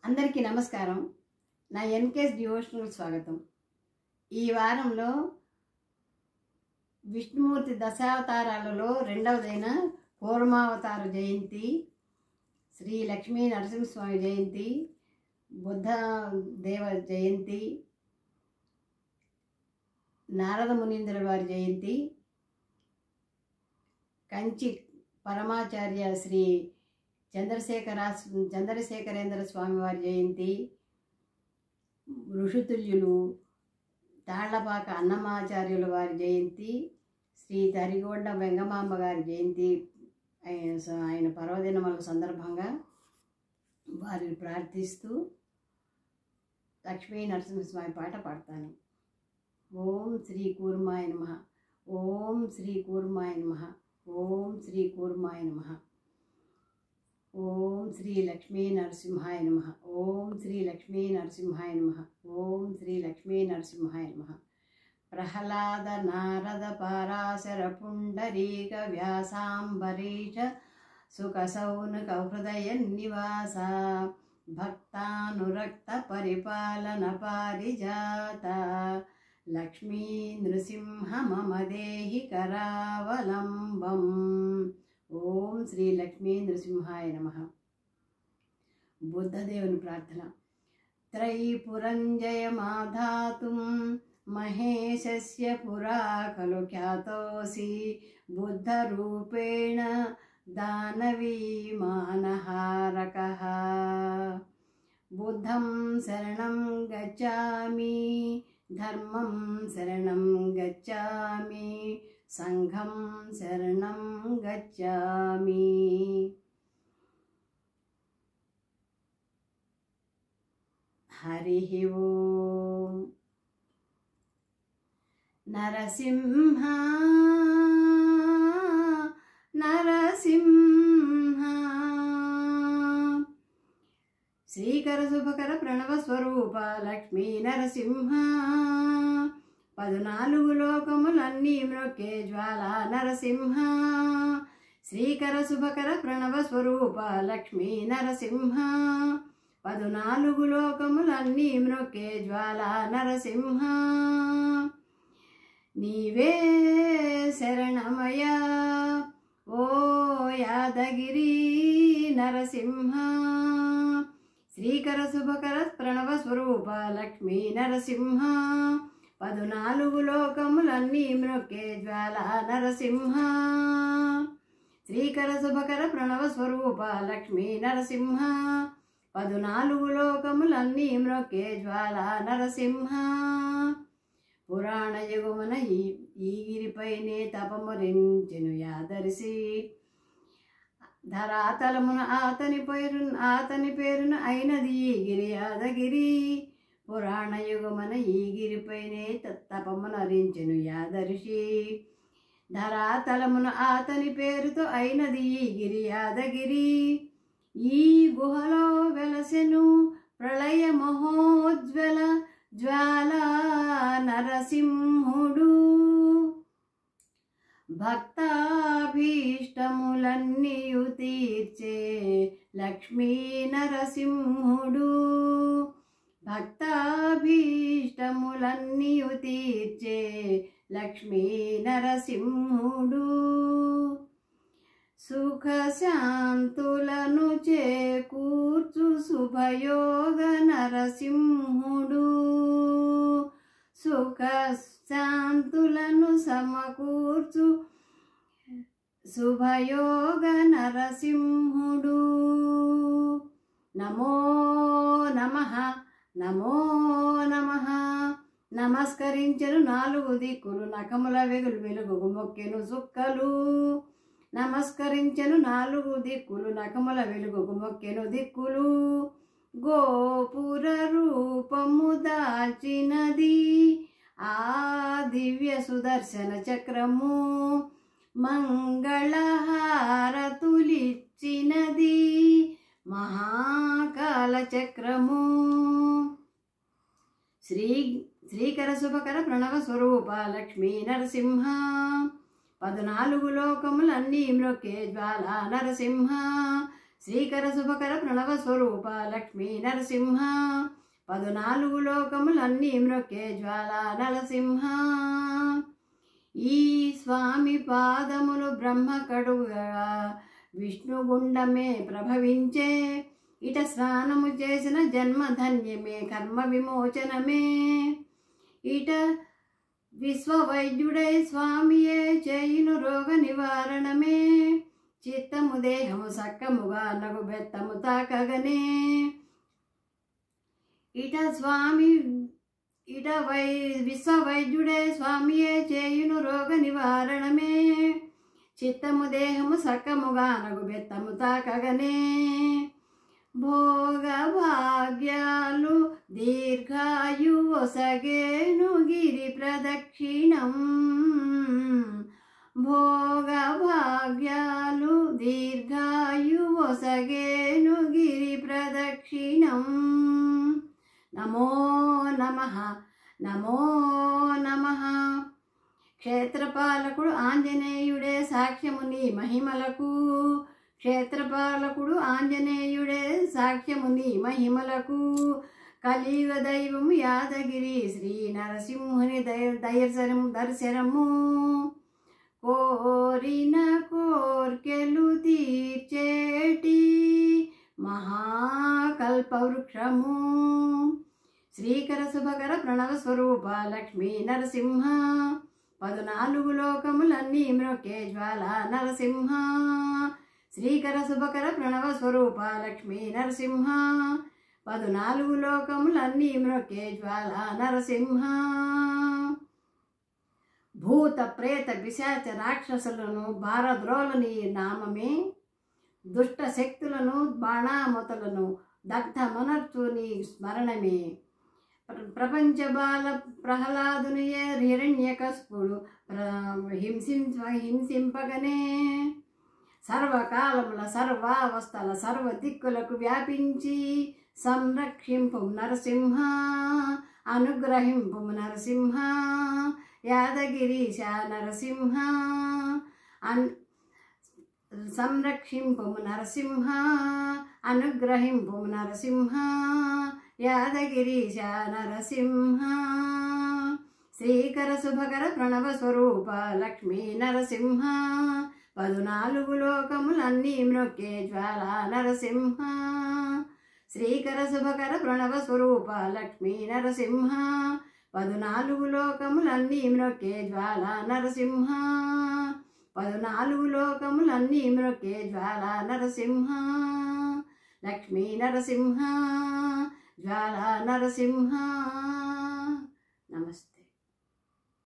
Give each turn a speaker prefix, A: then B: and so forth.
A: అందరికీ నమస్కారం. నా ఎన్కేఎస్ డివోషనల్ స్వాగతం. ఈ వారంలో విష్ణుమూర్తి దశావతారాలలో రెండవదైన కూర్మావతార జయంతి, శ్రీ లక్ష్మీ నరసింహస్వామి జయంతి, బుద్ధ దేవ జయంతి, నారద మునీంద్రుల వారి జయంతి, కంచి పరమాచార్య శ్రీ చంద్రశేఖరేంద్ర స్వామి వారి జయంతి, ఋషితుల్యులు తాళ్లపాక అన్నమాచార్యుల వారి జయంతి, శ్రీ తరిగొండ వెంగమాంబ గారి జయంతి ఆయన పర్వదినముల సందర్భంగా వారిని ప్రార్థిస్తూ లక్ష్మీ నరసింహస్వామి పాట పాడతాను. ఓం శ్రీ కూర్మాయ నమః. ఓం శ్రీ కూర్మాయ నమః. ఓం శ్రీ కూర్మాయ నమః. ఓం శ్రీ లక్ష్మీ నరసింహాయ నమః. ఓం శ్రీ లక్ష్మీ నరసింహాయ నమః. ఓం శ్రీ లక్ష్మీ నరసింహాయ నమః. ప్రహ్లాద నారద పరాశర పుండరీక వ్యాసాంబరీష సుఖసౌనక హృదయ నివాస భక్తానురక్త పరిపాలన పారిజాత లక్ష్మీ నృసింహ మమ దేహి కరావలంబం. ఓం శ్రీ లక్ష్మీ నృసింహాయ నమః. బుద్ధదేవుని ప్రార్థన. త్రైపురంజయమాధాతుం మహేశస్య పురా ఖలు ఖ్యాతోసి బుద్ధరూపేణ దానవీమానహారకః. బుద్ధం శరణం గచ్ఛామి, ధర్మం శరణం గచ్ఛామి, సంఘం శరణం గచ్ఛామి. హరి ఓం. నరసింహ నరసింహ శ్రీకర శుభకర ప్రణవ స్వరూప లక్ష్మీ నరసింహ. 14 లోకములన్నీ మ్రొక్కే జ్వాల నరసింహ. శ్రీకర శుభకర ప్రణవ స్వరూప లక్ష్మీ నరసింహ. 14 లోకములన్నీ మ్రొక్కే జ్వాల నరసింహ. నీవే శరణమయ ఓ యాదగిరి నరసింహ. శ్రీకర శుభకర ప్రణవ స్వరూప లక్ష్మీ నరసింహ. 14 లోకములన్నీ మ్రొక్కే జ్వాల నరసింహ. శ్రీకర శుభకర ప్రణవ స్వరూప లక్ష్మీ నరసింహ. 14 లోకములన్నీ మ్రొక్కే జ్వాల నరసింహ. పురాణ యుగమున ఈగిరిపైనే తపమురించెను యాదరిసి. ధరాతలమున ఆతని పేరున అయినది ఈగిరి యాదగిరి. పురాణ యుగమున ఈగిరిపైనే తపమునరించెను యాదరిషి. ధరాతలమున ఆతని పేరుతో అయినది ఈగిరి యాదగిరి. ఈ గుహలో వెలసెను ప్రళయ మహోజ్వల జ్వాల నరసింహుడు. భక్తాభీష్టములన్నీయు తీర్చే లక్ష్మీ నరసింహుడు. భక్తాభీష్టములన్నీయు తీర్చే లక్ష్మీ నరసింహుడు. సుఖ శాంతులను చేకూర్చు శుభయోగ నరసింహుడు. సుఖ శాంతులను సమకూర్చు శుభయోగ నరసింహుడు. నమో నమః నమో నమః. నమస్కరించెను 4 దిక్కులు నఖముల వెలుగు మొక్కెను సుక్కలు. నమస్కరించెను 4 దిక్కులు నఖముల వెలుగు మొక్కెను దిక్కులు. గోపుర రూపము దాల్చినది ఆ దివ్య సుదర్శన చక్రము. మంగళహారతులిచ్చినది మహాకాల చక్రము. శ్రీకర శుభకర ప్రణవ స్వరూప లక్ష్మీ నరసింహ. 14 లోకములన్నీ మ్రొక్కే జ్వాల నరసింహ. శ్రీకర శుభకర ప్రణవ స్వరూప లక్ష్మీ నరసింహ 14 లోకములన్నీ మ్రొక్కే జ్వాల నరసింహ. ఈ స్వామి పాదములు బ్రహ్మ కడుగా విష్ణుగుండమే ప్రభవించే, ఇట స్నానము చేసిన జన్మధన్యమే కర్మ విమోచనమే. ఇట విశ్వవైద్యుడై స్వామియే చేయును రోగ నివారణమే, చిత్తము దేహము సక్కముగా నగు బెత్తము తాకగనే. విశ్వవైద్యుడే స్వామియే చేయును రోగ నివారణమే, చిత్తము దేహము సక్కముగా నగు బెత్తము తాకగనే. భోగ భాగ్యాలు దీర్ఘాయువొసగేను గిరి ప్రదక్షిణం, భోగ భాగ్యాలు దీర్ఘాయువొసగేను గిరి ప్రదక్షిణం. నమో నమః నమో నమః. క్షేత్రపాలకుడు ఆంజనేయుడే సాక్ష్యము నీ మహిమలకు, క్షేత్రపాలకుడు ఆంజనేయుడే సాక్ష్యము నీ మహిమలకు. కలియుగ దైవము యాదగిరి శ్రీ నరసింహుని దర్శనము, కోరిన కోర్కెలు తీర్చేటి మహాకల్పవృక్షము. శ్రీకర శుభకర ప్రణవ స్వరూప లక్ష్మీ నరసింహ 14 లోకములన్నీ మ్రొక్కే జ్వాల నరసింహ. శ్రీకర శుభకర ప్రణవ స్వరూప లక్ష్మీ నరసింహ 14 లోకములన్నీ మ్రొక్కే జ్వాల నరసింహ. భూత ప్రేత పిశాచ రాక్షసులను భారద్రోలని నామమే, దుష్ట శక్తులను బాణామతులను దగ్ధమనర్చు నీ స్మరణమే. ప్రపంచ బాల ప్రహ్లాదునియే హిరణ్యకశిపుడు హింసింపగనే, సర్వకాలముల సర్వావస్థల సర్వ దిక్కులకు వ్యాపించి సంరక్షింపు నరసింహ, అనుగ్రహింపు నరసింహ. యాదగిరీశ నరసింహ సంరక్షింపు నరసింహ, అనుగ్రహింపు నరసింహ. యాదగిరీశ నరసింహ. శ్రీకర శుభకర ప్రణవ స్వరూప లక్ష్మీ నరసింహ 14 లోకములన్నీ మ్రొక్కే జ్వాల నరసింహ. శ్రీకర శుభకర ప్రణవ స్వరూప లక్ష్మీ నరసింహ 14 లోకములన్నీ మ్రొక్కే జ్వాల నరసింహ. 14 లోకములన్నీ మ్రొక్కే జ్వాల నరసింహ. లక్ష్మీ నరసింహ జ్వాల నరసింహ.